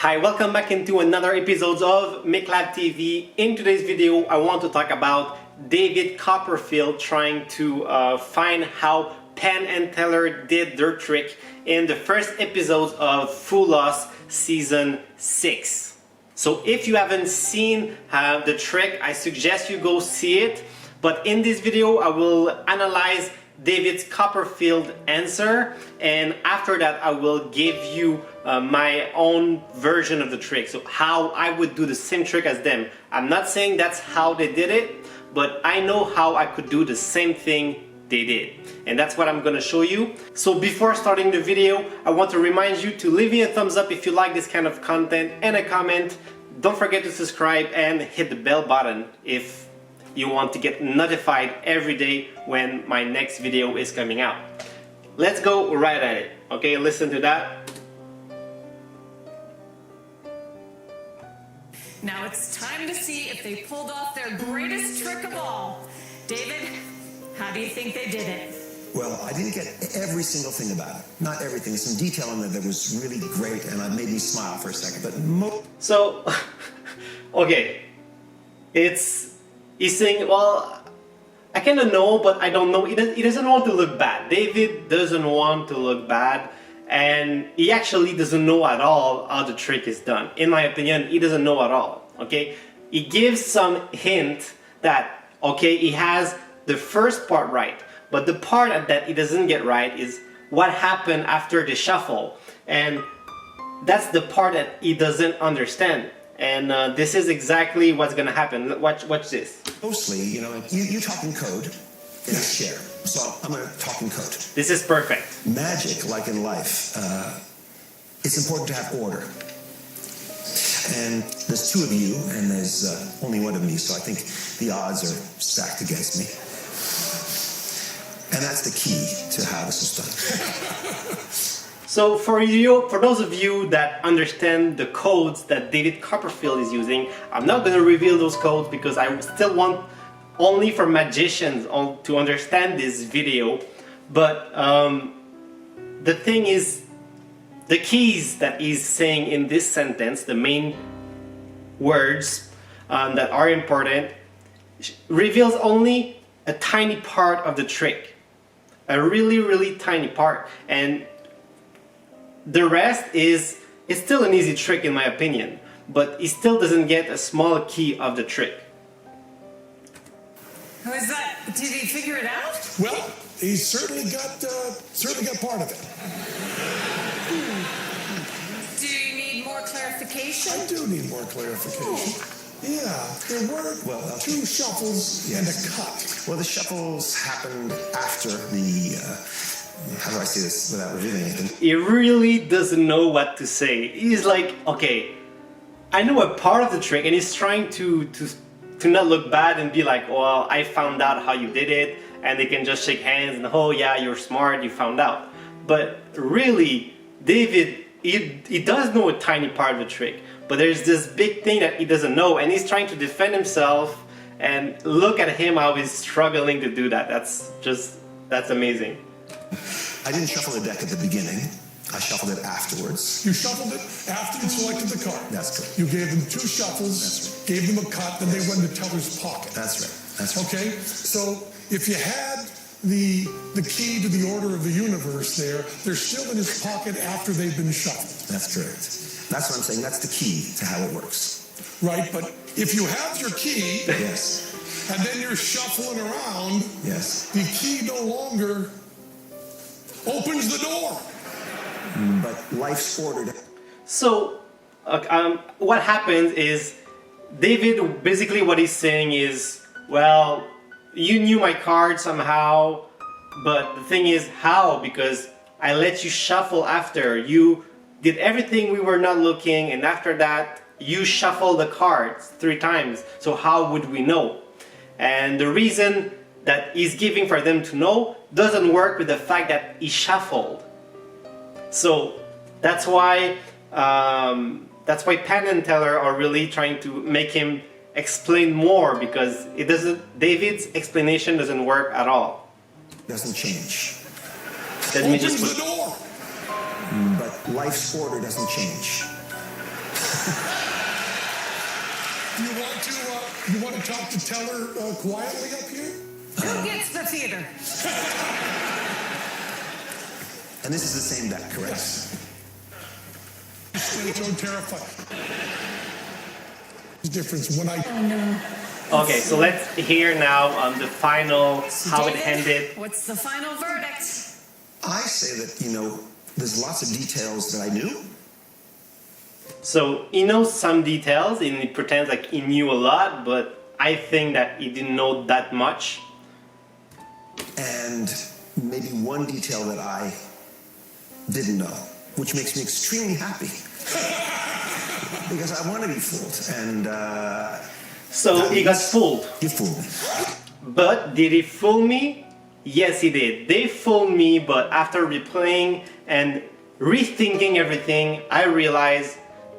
Hi, welcome back into another episode of McLab TV. In today's video, I want to talk about David Copperfield trying to find how Penn and Teller did their trick in the first episode of Fool Us Season 6. So if you haven't seen the trick, I suggest you go see it. But in this video, I will analyze David's Copperfield answer, and after that I will give you my own version of the trick, so how I would do the same trick as them. I'm not saying that's how they did it, but I know how I could do the same thing they did, and that's what I'm gonna show you. So before starting the video, I want to remind you to leave me a thumbs up if you like this kind of content, and a comment. Don't forget to subscribe and hit the bell button if you want to get notified every day when my next video is coming out. Let's go right at it. Okay, listen to that. Now it's time to see if they pulled off their greatest trick of all. David, how do you think they did it? Well, I didn't get every single thing about it. Not everything. Some detail in there that was really great and it made me smile for a second. But so, okay, he's saying, well, I kind of know, but I don't know. He doesn't want to look bad. David doesn't want to look bad, and he actually doesn't know at all how the trick is done. In my opinion, he doesn't know at all, okay? He gives some hint that, okay, he has the first part right, but the part that he doesn't get right is what happened after the shuffle, and that's the part that he doesn't understand. And this is exactly what's gonna happen. Watch this. Mostly, you talk in code in a chair. So I'm gonna talk in code. This is perfect. Magic, like in life, it's important to have order. And there's two of you, and there's only one of me, so I think the odds are stacked against me. And that's the key to how this is done. So for those of you that understand the codes that David Copperfield is using, I'm not going to reveal those codes because I still want only for magicians to understand this video. But the thing is, the keys that he's saying in this sentence, the main words that are important, reveals only a tiny part of the trick. A really, really tiny part. And the rest it's still an easy trick in my opinion, but he still doesn't get a small key of the trick. How is that? Did he figure it out? Well, he certainly got part of it. Do you need more clarification? I do need more clarification. Yeah, there were two shuffles and a cut. Well, the shuffles happened after the... how do I say this without revealing anything? He really doesn't know what to say. He's like, okay, I know a part of the trick, and he's trying to not look bad and be like, well, I found out how you did it, and they can just shake hands and, oh yeah, you're smart, you found out. But really, David, he does know a tiny part of the trick, but there's this big thing that he doesn't know, and he's trying to defend himself, and look at him how he's struggling to do that. That's amazing. I didn't shuffle the deck at the beginning. I shuffled it afterwards. You shuffled it after you selected the card. That's correct. You gave them two shuffles, gave them a cut, then they went into Teller's pocket. That's right. That's right. Okay? So if you had the key to the order of the universe there, they're still in his pocket after they've been shuffled. That's correct. That's what I'm saying. That's the key to how it works. Right, but if you have your key, yes, and then you're shuffling around, yes, the key no longer opens the door. But life's ordered. So what happens is David, basically what he's saying is, well, you knew my card somehow, but the thing is, how? Because I let you shuffle after. You did everything we were not looking, and after that you shuffled the cards 3 times, so how would we know? And the reason that he's giving for them to know doesn't work with the fact that he shuffled. So that's why Penn and Teller are really trying to make him explain more, because David's explanation doesn't work at all. Doesn't change. Let me just Opens the door. But life's order doesn't change. You want to talk to Teller quietly up here? Who gets the theater? And this is the same deck, correct? Yes. So terrified. Difference when I. Oh no. Okay, so let's hear now the final, how it David, ended. what's the final verdict? I say that, there's lots of details that I knew. So he knows some details and he pretends like he knew a lot, but I think that he didn't know that much. And maybe one detail that I didn't know, which makes me extremely happy. Because I want to be fooled, and So he got fooled. you fooled me. But did he fool me? Yes, he did. They fooled me, but after replaying and rethinking everything, I realized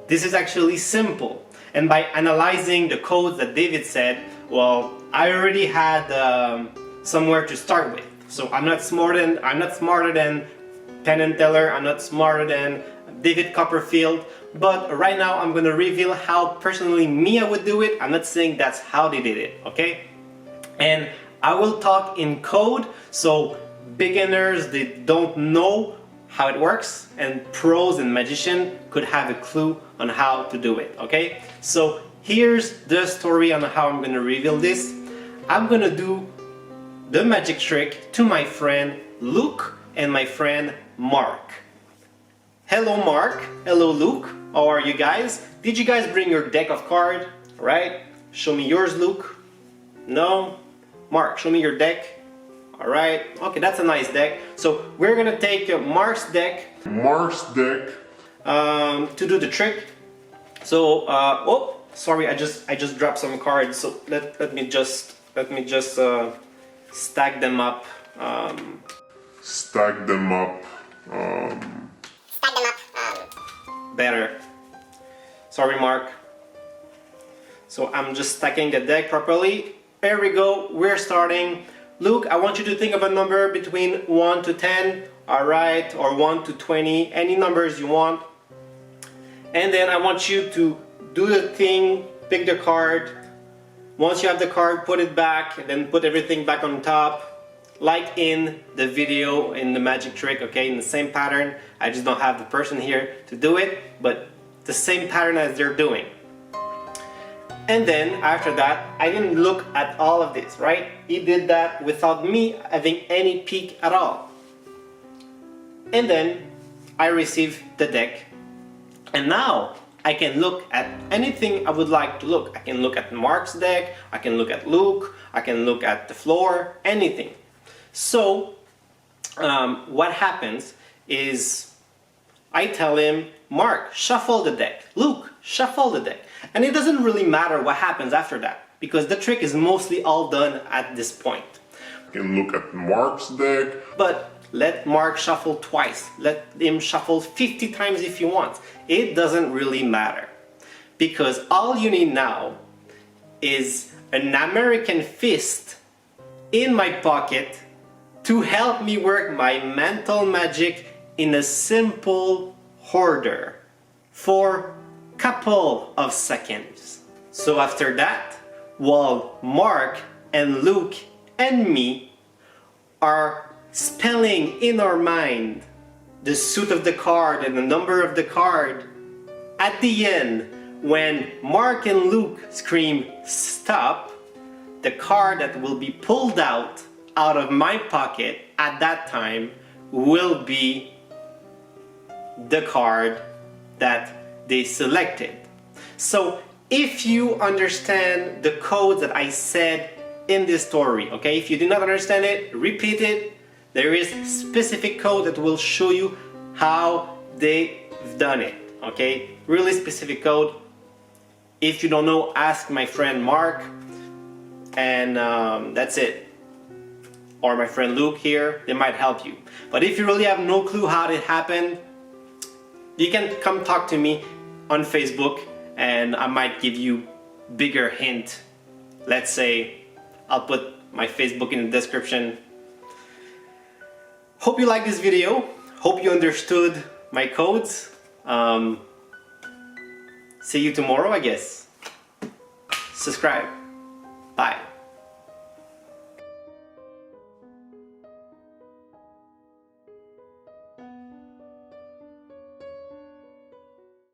this is actually simple. And by analyzing the codes that David said, well, I already had somewhere to start with. So I'm not smarter than Penn and Teller. I'm not smarter than David Copperfield. But right now I'm going to reveal how personally me I would do it. I'm not saying that's how they did it, okay? And I will talk in code, so beginners, they don't know how it works, and pros and magician could have a clue on how to do it, okay? So here's the story on how I'm going to reveal this. I'm going to do the magic trick to my friend Luke and my friend Mark. Hello Mark, hello Luke, how are you guys? Did you guys bring your deck of cards, right? Show me yours, Luke. No? Mark, show me your deck. Alright, okay, that's a nice deck. So we're gonna take Mark's deck to do the trick. So oh, sorry, I just dropped some cards. So let me just stack them up. Better. Sorry, Mark. So I'm just stacking the deck properly. There we go. We're starting. Luke, I want you to think of a number between 1 to 10, alright, or 1 to 20, any numbers you want. And then I want you to do the thing, pick the card. Once you have the card, put it back, and then put everything back on top. Like in the video, in the magic trick, okay, in the same pattern. I just don't have the person here to do it, but the same pattern as they're doing. And then after that, I didn't look at all of this, right? He did that without me having any peek at all. And then I received the deck. And now I can look at anything I would like to look. I can look at Mark's deck, I can look at Luke, I can look at the floor, anything. So what happens is I tell him, Mark, shuffle the deck. Luke, shuffle the deck. And it doesn't really matter what happens after that, because the trick is mostly all done at this point. You can look at Mark's deck. But let Mark shuffle twice. Let him shuffle 50 times if he wants. It doesn't really matter. Because all you need now is an American fist in my pocket to help me work my mental magic in a simple order for a couple of seconds. So after that, while Mark and Luke and me are spelling in our mind the suit of the card and the number of the card, at the end, when Mark and Luke scream stop, the card that will be pulled out of my pocket at that time will be the card that they selected. So if you understand the code that I said in this story, okay, if you do not understand it, repeat it. There is specific code that will show you how they've done it, okay, really specific code. If you don't know, ask my friend Mark, and that's it, or my friend Luke here, they might help you. But if you really have no clue how it happened, you can come talk to me on Facebook and I might give you bigger hint. Let's say I'll put my Facebook in the description. Hope you liked this video. Hope you understood my codes. See you tomorrow, I guess. Subscribe. Bye.